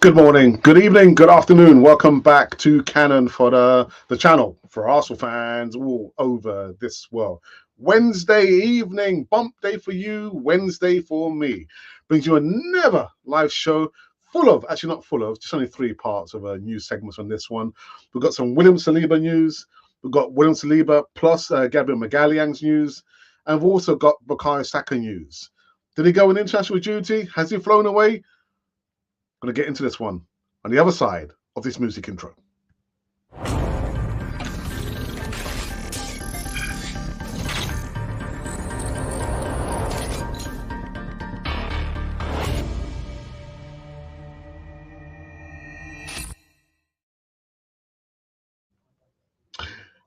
Good morning, good evening, good afternoon. Welcome back to Canon for the channel for Arsenal fans all over this world. Wednesday evening, bump day for you, Wednesday for me. Brings you a never live show full of, actually not full of, just only three parts of a news segments on this one. We've got some William Saliba news. We've got William Saliba plus Gabriel Magalhães news. And we've also got Bukayo Saka news. Did he go on international duty? Has he flown away? Going to get into this one on the other side of this music intro.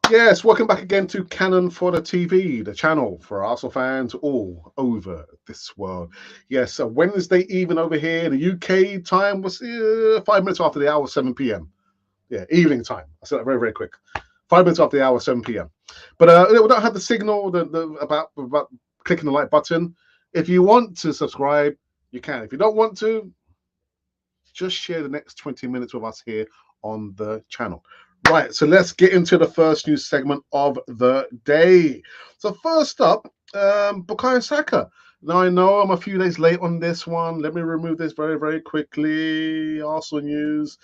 Yes, welcome back again to Canon for the TV, the channel for Arsenal fans all over this world. Yes, a Wednesday evening over here. The UK time was 5 minutes after the hour, 7 p.m. Yeah, evening time. I said that very, very quick. 5 minutes after the hour, 7 p.m. But we don't have the signal about clicking the like button. If you want to subscribe, you can. If you don't want to, just share the next 20 minutes with us here on the channel. Right, so let's get into the first news segment of the day. So first up, Bukayo Saka. Now I know I'm a few days late on this one. Let me remove this very, very quickly. Arsenal news.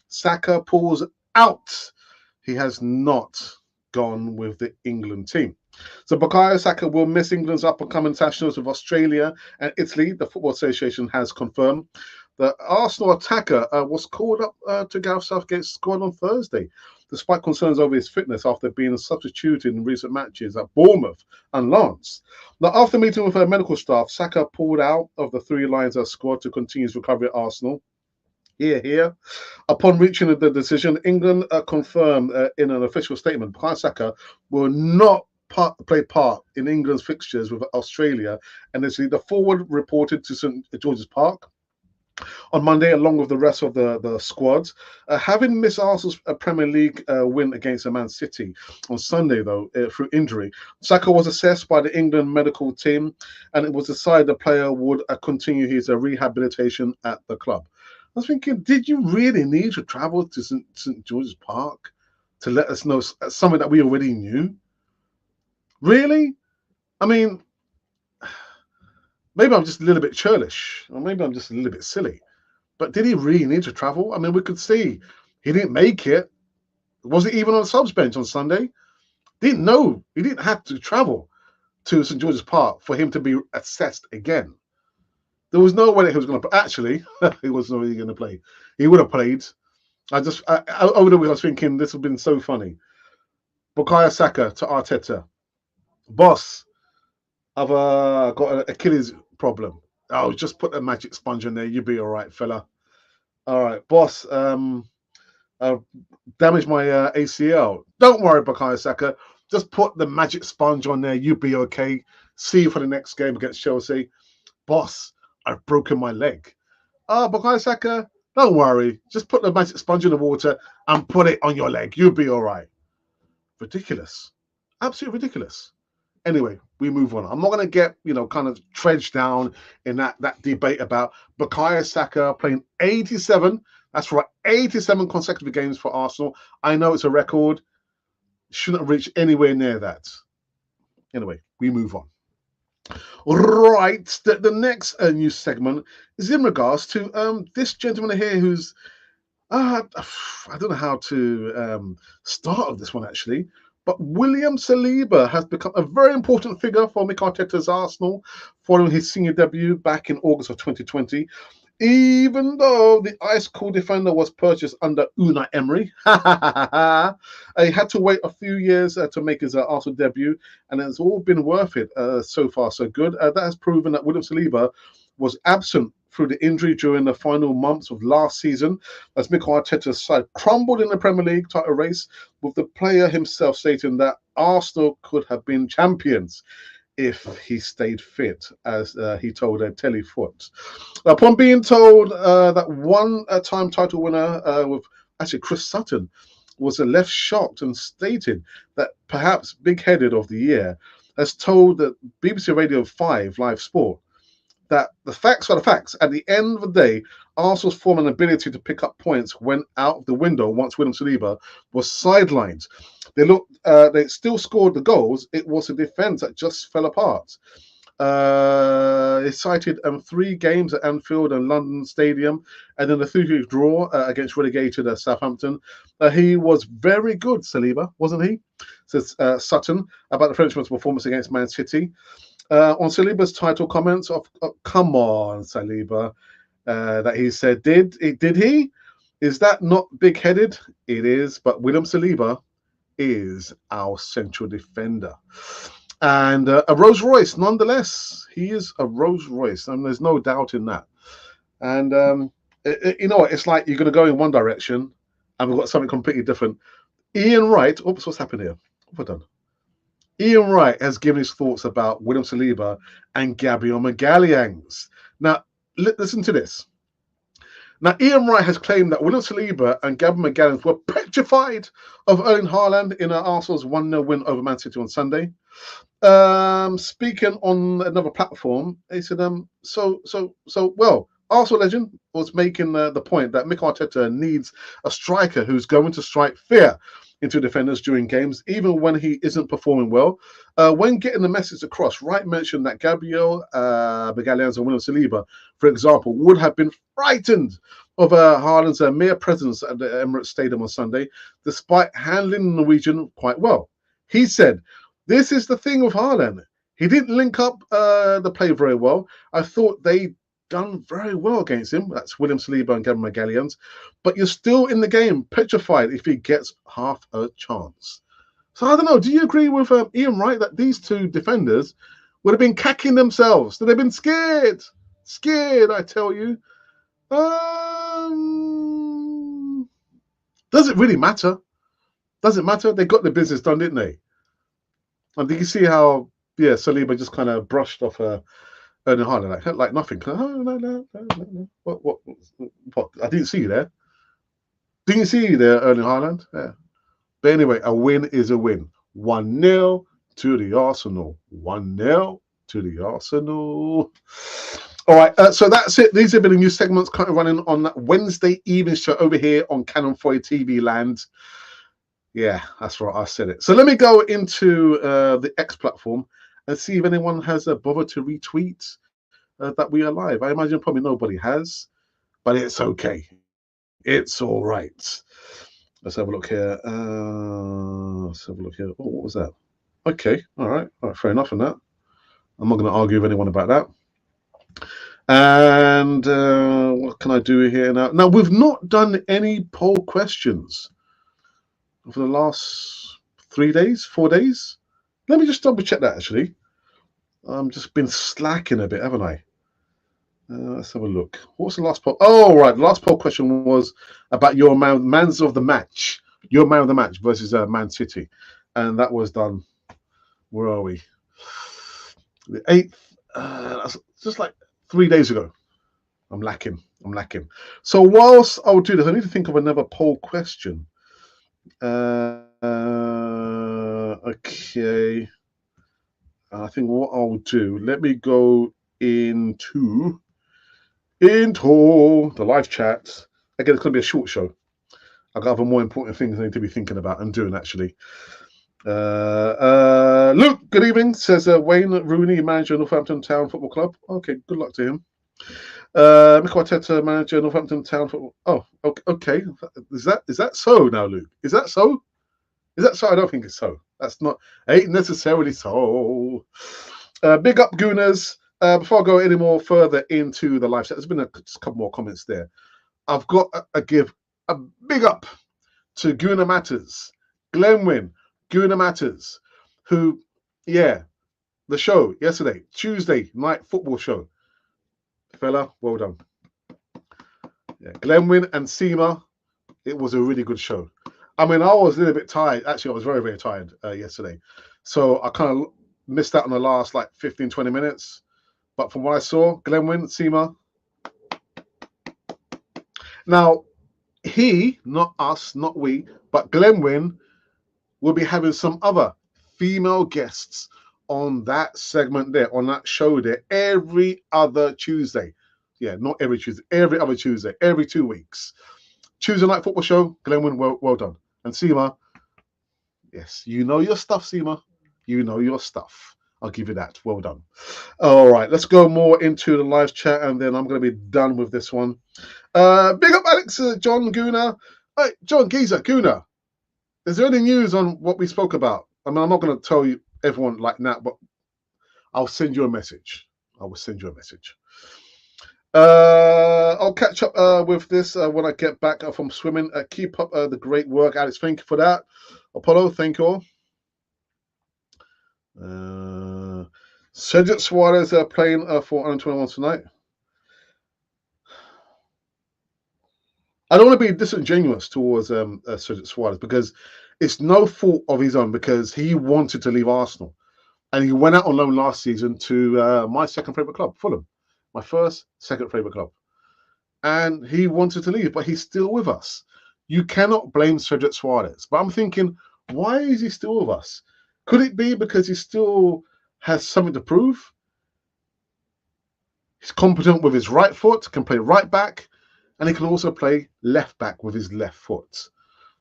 Saka pulls out. He has not gone with the England team. So Bukayo Saka will miss England's up-and-coming internationals with Australia and Italy. The Football Association has confirmed. The Arsenal attacker was called up to Gareth Southgate's squad on Thursday, despite concerns over his fitness after being substituted in recent matches at Bournemouth and Lens. Now, after meeting with her medical staff, Saka pulled out of the Three Lions squad to continue his recovery at Arsenal. Here. Upon reaching the decision, England confirmed in an official statement, Bukayo Saka will not play part in England's fixtures with Australia, and the forward reported to St George's Park on Monday, along with the rest of the squad. Having missed Arsenal's Premier League win against Man City on Sunday, though, through injury, Saka was assessed by the England medical team, and it was decided the player would continue his rehabilitation at the club. I was thinking, did you really need to travel to St George's Park to let us know something that we already knew? Really? I mean, maybe I'm just a little bit churlish, or maybe I'm just a little bit silly. But did he really need to travel? I mean, we could see he didn't make it. Wasn't even on the subs bench on Sunday. Didn't know he didn't have to travel to St George's Park for him to be assessed again. There was no way that he was going to. Actually, he wasn't really going to play. He would have played. Over the week I was thinking this would have been so funny. Bukayo Saka to Arteta, boss. I've got an Achilles problem. Oh, just put a magic sponge in there. You'll be all right, fella. All right, boss. Damaged my ACL. Don't worry, Bukayo Saka. Just put the magic sponge on there. You'll be okay. See you for the next game against Chelsea. Boss, I've broken my leg. Bukayo Saka, don't worry. Just put the magic sponge in the water and put it on your leg. You'll be all right. Ridiculous. Absolutely ridiculous. Anyway, we move on. I'm not going to get, kind of trudged down in that debate about Bukayo Saka playing 87. That's right, 87 consecutive games for Arsenal. I know it's a record. Shouldn't reach anywhere near that. Anyway, we move on. Right, the next news segment is in regards to this gentleman here who's, I don't know how to start with this one actually. But William Saliba has become a very important figure for Mikel Arteta's Arsenal following his senior debut back in August of 2020. Even though the ice-cold defender was purchased under Unai Emery, he had to wait a few years to make his Arsenal debut, and it's all been worth it so far, so good. That has proven that William Saliba was absent through the injury during the final months of last season, as Mikel Arteta's side crumbled in the Premier League title race, with the player himself stating that Arsenal could have been champions if he stayed fit, as he told Telefoot. Upon being told that one-time title winner with actually Chris Sutton was left shocked and stated that perhaps big-headed of the year, has told that BBC Radio 5 Live Sport that the facts are the facts. At the end of the day, Arsenal's form and ability to pick up points went out of the window once William Saliba was sidelined. They still scored the goals. It was a defence that just fell apart. He cited 3 games at Anfield and London Stadium, and then the 3-3 draw against relegated Southampton. He was very good, Saliba, wasn't he? Says Sutton about the Frenchman's performance against Man City. On Saliba's title comments of come on, Saliba, that he said, did he? Is that not big-headed? It is, but William Saliba is our central defender. And a Rolls Royce, nonetheless. He is a Rolls Royce, and there's no doubt in that. And you know what? It's like you're going to go in one direction, and we've got something completely different. Ian Wright, oops, what's happened here? What have I done? Ian Wright has given his thoughts about William Saliba and Gabriel Magalhães. Now, listen to this. Now, Ian Wright has claimed that William Saliba and Gabriel Magalhães were petrified of Erling Haaland in Arsenal's 1-0 win over Man City on Sunday. Speaking on another platform, he said, well, Arsenal legend was making the point that Mikel Arteta needs a striker who's going to strike fear into defenders during games, even when he isn't performing well. When getting the message across, Wright mentioned that Gabriel Magalhães and William Saliba, for example, would have been frightened of Haaland's mere presence at the Emirates Stadium on Sunday, despite handling the Norwegian quite well. He said, "This is the thing with Haaland. He didn't link up the play very well. I thought they done very well against him." That's William Saliba and Gabriel Magalhães. But you're still in the game, petrified if he gets half a chance. So I don't know. Do you agree with Ian Wright that these two defenders would have been cacking themselves? That they've been scared? Scared, I tell you. Does it really matter? Does it matter? They got the business done, didn't they? And did you see how, Saliba just kind of brushed off Erling Haaland like nothing? No. What? I didn't see you there. Didn't you see you there, Erling Haaland? Yeah. But anyway, a win is a win. 1-0 to the Arsenal. 1-0 to the Arsenal. All right, so that's it. These have been the new segments currently running on that Wednesday evening show over here on Canon 4 TV land. Yeah, that's right. I said it. So let me go into the X platform and see if anyone has bothered to retweet that we are live. I imagine probably nobody has, but it's okay. It's all right. Let's have a look here. Oh, what was that? Okay. All right. Fair enough on that. I'm not going to argue with anyone about that. And what can I do here now? Now, we've not done any poll questions for the last 3 days, 4 days. Let me just double check that, actually. I've just been slacking a bit, haven't I? Let's have a look. What was the last poll? Oh, right. The last poll question was about your man's of the match. Your man of the match versus Man City. And that was done. Where are we? The 8th. That's just like 3 days ago. I'm lacking. So whilst I'll do this, I need to think of another poll question. Okay. I think what I'll do, let me go into the live chat. Again, it's going to be a short show. I've got other more important things I need to be thinking about and doing, actually. Luke, good evening, says Wayne Rooney, manager of Northampton Town Football Club. Okay, good luck to him. Mikel Arteta, manager of Northampton Town Football. Oh, okay. Is that so now, Luke? Is that so? I don't think it's so. That's not, ain't necessarily so. Big up, Gooners. Before I go any more further into the live chat, there's been just a couple more comments there. I've got to give a big up to Gooner Matters, Glenwyn, Gooner Matters, who, the show yesterday, Tuesday night football show. Fella, well done. Yeah, Glenwyn and Seema, it was a really good show. I mean, I was a little bit tired. Actually, I was very, very tired yesterday. So I kind of missed out on the last 15, 20 minutes. But from what I saw, Glenwyn, Seema. Now, he, not us, not we, but Glenwyn will be having some other female guests on that segment there, on that show there, every other Tuesday. Yeah, not every Tuesday, every other Tuesday, every 2 weeks. Tuesday Night Football Show, Glenwyn, well done. And Seema, yes, you know your stuff, Seema. You know your stuff. I'll give you that. Well done. All right, let's go more into the live chat, and then I'm going to be done with this one. Big up Alex, John Guna. Hey, John Geezer, Guna. Is there any news on what we spoke about? I mean, I'm not going to tell you everyone like that, but I'll send you a message. I will send you a message. I'll catch up with this when I get back from swimming. Keep up the great work, Alex. Thank you for that. Apollo, thank you all. Cedric Suarez playing for under 21 tonight. I don't want to be disingenuous towards Cedric Suarez because it's no fault of his own, because he wanted to leave Arsenal. And he went out on loan last season to my second favourite club, Fulham. My second favourite club. And he wanted to leave, but he's still with us. You cannot blame Cedric Suarez. But I'm thinking, why is he still with us? Could it be because he still has something to prove? He's competent with his right foot, can play right back, and he can also play left back with his left foot.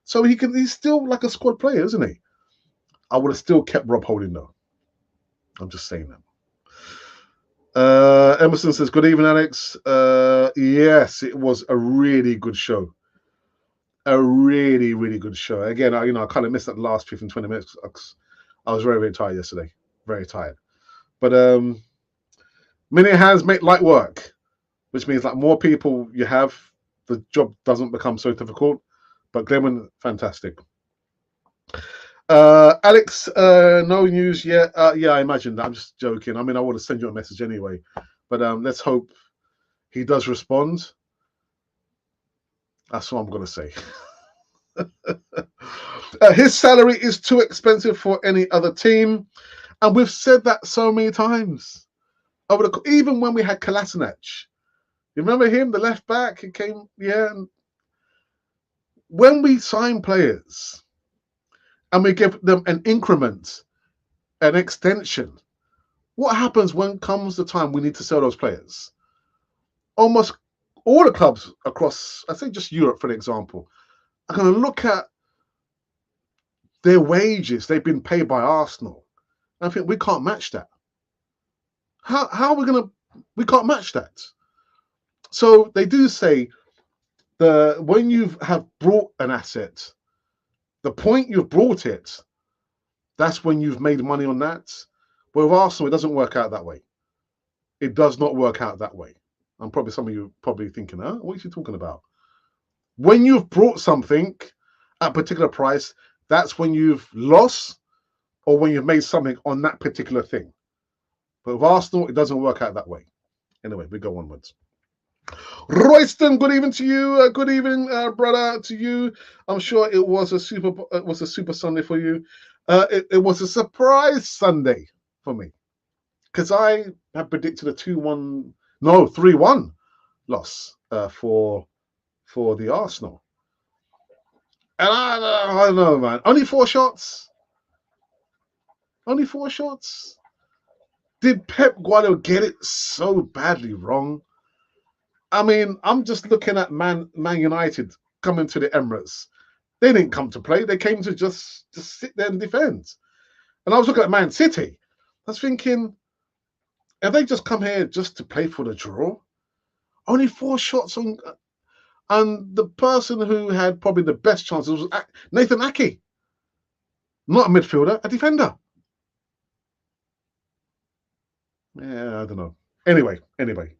So he's still like a squad player, isn't he? I would have still kept Rob Holding though. I'm just saying that. Emerson says, good evening, Alex. Yes, it was a really good show. A really, really good show. Again, I kind of missed that last 15, 20 minutes. I was very, very tired yesterday. Very tired. But many hands make light work, which means like more people you have, the job doesn't become so difficult. But Glenman, fantastic. Alex, no news yet. Yeah, I imagine that. I'm just joking. I mean, I would have sent you a message anyway. But let's hope he does respond. That's what I'm going to say. His salary is too expensive for any other team. And we've said that so many times. Even when we had Kolasinac. You remember him, the left back? He came, yeah. And when we sign players and we give them an increment, an extension, what happens when comes the time we need to sell those players? Almost all the clubs across, I think just Europe, for example, are going to look at their wages they've been paid by Arsenal. And I think we can't match that. How are we going to? We can't match that. So they do say when you have brought an asset, the point you've brought it, that's when you've made money on that. But with Arsenal, it doesn't work out that way. It does not work out that way. And probably some of you probably thinking, huh? What are you talking about? When you've brought something at a particular price, that's when you've lost or when you've made something on that particular thing. But with Arsenal, it doesn't work out that way. Anyway, we go onwards. Royston, good evening to you. Good evening, brother, to you. I'm sure it was a super Sunday for you. It was a surprise Sunday for me because I had predicted a 3-1 loss for the Arsenal. And I don't know, man. Only 4 shots. Only 4 shots. Did Pep Guardiola get it so badly wrong? I mean, I'm just looking at Man United coming to the Emirates. They didn't come to play. They came to just sit there and defend. And I was looking at Man City. I was thinking, have they just come here just to play for the draw? Only 4 shots on. And the person who had probably the best chances was Nathan Ake. Not a midfielder, a defender. Yeah, I don't know. Anyway,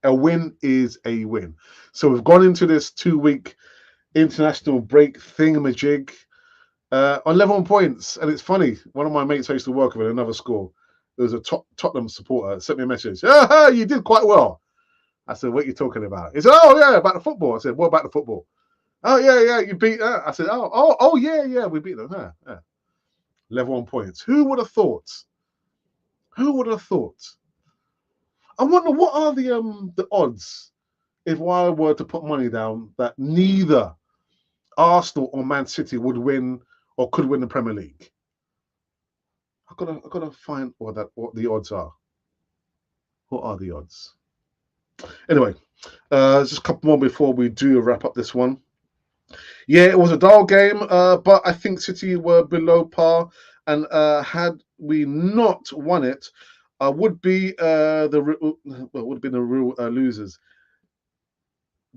a win is a win. So we've gone into this 2-week international break thingamajig on 11 points. And it's funny, one of my mates I used to work with in another school, there was a Tottenham supporter, sent me a message. Oh, you did quite well. I said, what are you talking about? He said, oh, yeah, about the football. I said, what about the football? Oh, yeah, you beat that. I said, oh, yeah, we beat them. Yeah. 11 points. Who would have thought? Who would have thought? I wonder what are the odds if I were to put money down that neither Arsenal or Man City would win or could win the Premier League. I gotta find what the odds are. What are the odds? Anyway, just a couple more before we do wrap up this one. Yeah, it was a dull game, but I think City were below par, and had we not won it, would be would have been the real losers.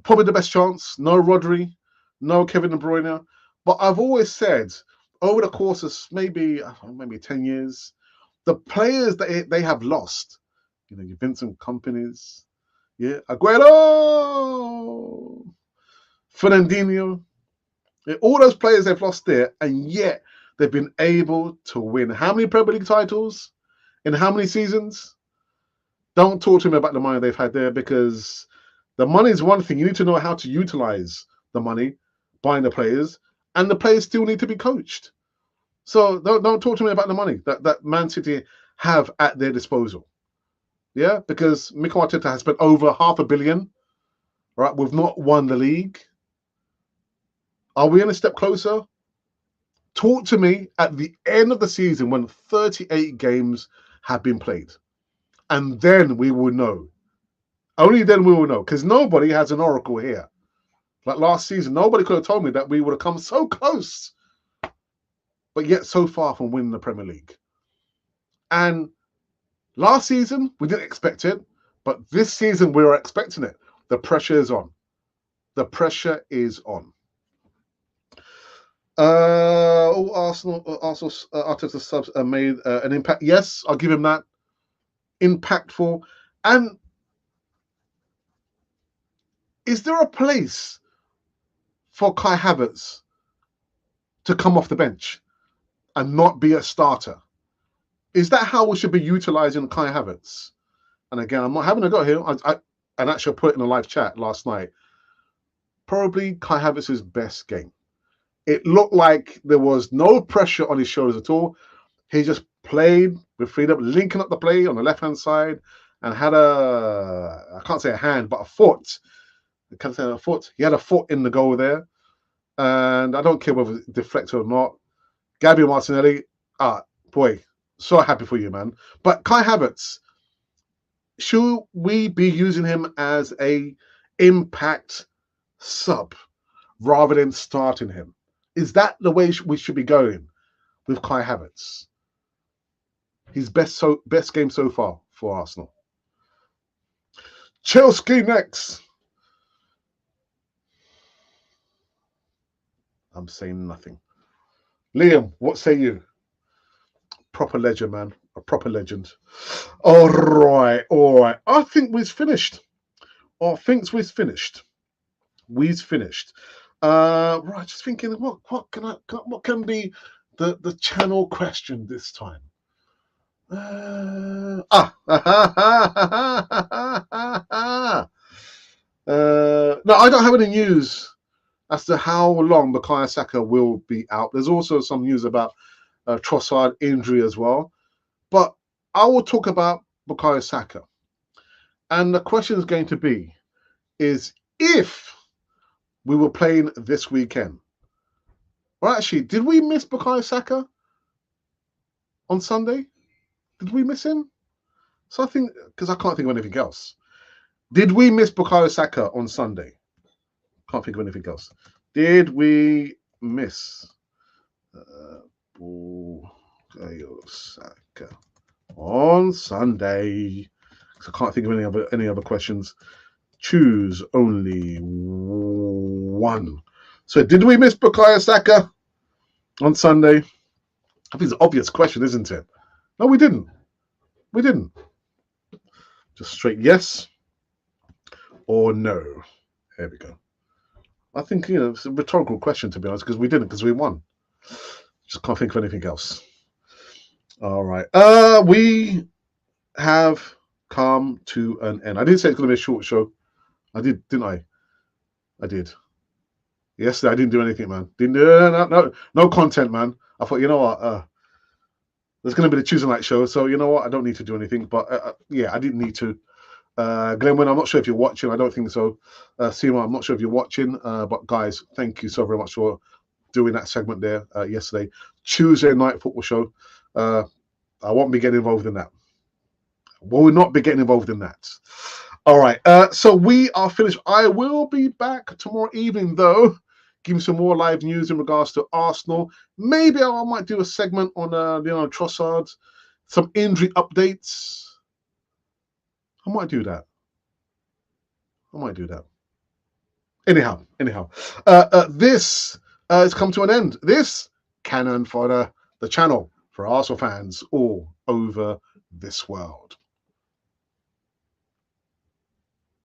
Probably the best chance. No Rodri, no Kevin De Bruyne. But I've always said over the course of maybe 10 years, the players that they have lost, your Vincent Companies, yeah, Aguero, Fernandinho, yeah, all those players they've lost there, and yet they've been able to win how many Premier League titles in how many seasons? Don't talk to me about the money they've had there, because the money is one thing. You need to know how to utilize the money, buying the players, and the players still need to be coached. So don't talk to me about the money that Man City have at their disposal. Yeah, because Mikel Arteta has spent over £500 million. Right, we've not won the league. Are we in a step closer? Talk to me at the end of the season when 38 games have been played, and then we will know. Only then we will know, because nobody has an oracle here. Like last season, nobody could have told me that we would have come so close, but yet so far from winning the Premier League. And last season, we didn't expect it, but this season we are expecting it. The pressure is on. The pressure is on. All Arsenal Arteta subs made an impact. Yes, I'll give him that. Impactful. And is there a place for Kai Havertz to come off the bench and not be a starter? Is that how we should be utilizing Kai Havertz? And again, I'm not having a go here. I actually put it in a live chat last night. Probably Kai Havertz's best game. It looked like there was no pressure on his shoulders at all. He just played with freedom, linking up the play on the left-hand side, and had I can't say a hand, but a foot. I can't say a foot. He had a foot in the goal there. And I don't care whether it's deflected or not. Gabby Martinelli, boy, so happy for you, man. But Kai Havertz, should we be using him as a impact sub rather than starting him? Is that the way we should be going with Kai Havertz? His best game so far for Arsenal. Chelsea next. I'm saying nothing. Liam, what say you? Proper legend, man. A proper legend. All right. I think we've finished. We've finished. Right, just thinking, what can be the channel question this time? No, I don't have any news as to how long Bukayo Saka will be out. There's also some news about Trossard injury as well. But I will talk about Bukayo Saka. And the question is going to be, is if we were playing this weekend. Well, actually, did we miss Bukayo Saka on Sunday? Did we miss him? So I think, because I can't think of anything else. Did we miss Bukayo Saka on Sunday? Can't think of anything else. Did we miss Bukayo Saka on Sunday? Because I can't think of any other questions. Choose only one. So did we miss Bukayo Saka on Sunday? I think it's an obvious question, isn't it? No, we didn't. We didn't. Just straight yes or no. There we go. I think, it's a rhetorical question, to be honest, because we didn't, because we won. Just can't think of anything else. All right. We have come to an end. I didn't say it's going to be a short show. I did, didn't I? I did. Yesterday, I didn't do anything, man. No content, man. I thought, you know what? There's going to be the Tuesday night show, so you know what? I don't need to do anything. But yeah, I didn't need to. Glenwyn, I'm not sure if you're watching. I don't think so. Seymour, I'm not sure if you're watching. But guys, thank you so very much for doing that segment there yesterday. Tuesday night football show. I won't be getting involved in that. Will not be getting involved in that. All right. So we are finished. I will be back tomorrow evening, though, giving some more live news in regards to Arsenal. Maybe I might do a segment on Leonardo Trossard, some injury updates. I might do that. Anyhow, this has come to an end. This Cannon Fodder, the channel for Arsenal fans all over this world.